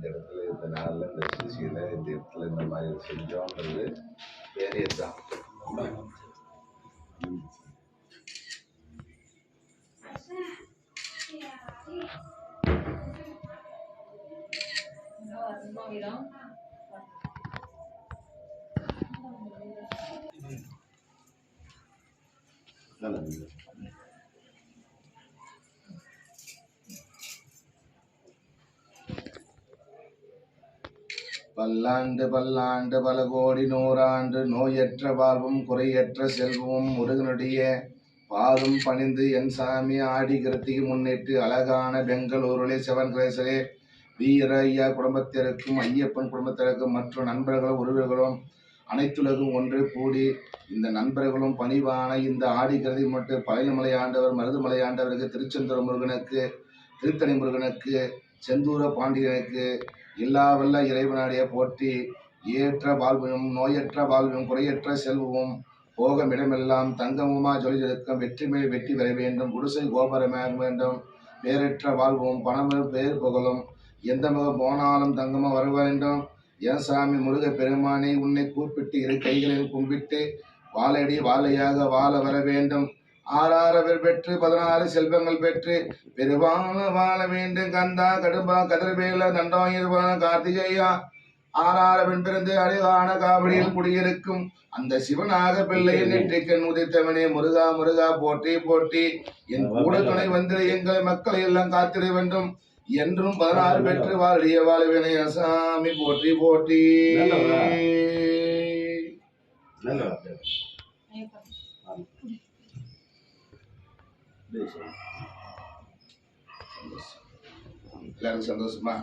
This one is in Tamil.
இந்த இடத்துல இந்த நாளில் இந்த சிசியில் இந்த இடத்துல இந்த மாதிரி செஞ்சோன்றது பெரிய தான். பல்லாண்டு பல்லாண்டு பல கோடி நூறாண்டு நோயற்ற வாழ்வும் குறையற்ற செல்வமும் முருகனுடைய பாதம் பணிந்து என் சாமி ஆடி கிருத்திகை முன்னிட்டு அழகான பெங்களூருளே சிவன் கிரேசரே வீர ஐயா குடும்பத்திற்கும் ஐயப்பன் குடும்பத்திற்கும் மற்றும் நண்பர்களும் உறவுகளும் அனைத்துலகும் ஒன்று கூடி இந்த நண்பர்களும் பணிவான இந்த ஆடி கிருதி மட்டும் பழனிமலை ஆண்டவர் மருதுமலை ஆண்டவருக்கு திருச்செந்தூர் முருகனுக்கு திருத்தணி முருகனுக்கு செந்தூர பாண்டியனுக்கு எல்லா வல்ல இறைவனாடைய போற்றி ஏற்ற வாழ்வும் நோயற்ற வாழ்வும் குறையற்ற செல்வமும் போகும் இடமெல்லாம் தங்கமுமா ஜொலியிருக்கும் வெற்றி மேல் வெற்றி வர வேண்டும். குடிசை கோபுரமாக வேண்டும். பேரற்ற வாழ்வும் பணமும் பேர் புகழும் எந்த முகம் போனாலும் தங்கமாக வர வேண்டும். என் சாமி முருக பெருமானை உன்னை கூப்பிட்டு இரு கைகளில் கும்பிட்டு வாழடி வாழையாக வாழ வர வேண்டும். 6 பேர் பெற்று 16 செல்வங்கள் பெற்று பெருவாழ வாழ வேண்டும். கந்தா கடும்பா கதிர்வேல தண்டாயிருவான கார்த்திகையா 6 பெண் பிறந்து அழகான காவடியில் குடியிருக்கும் அந்த சிவனாக பிள்ளையை நெற்றிக்கண் உதித்தவனே முருகா முருகா போற்றி போற்றி என் கூட துணை வந்து எங்களை மக்களை எல்லாம் காத்திட வேண்டும் என்றும் 16 பெற்று வாழிய வாழ்வினை சாமி போற்றி போற்றி. எல்லாரும் சந்தோஷமா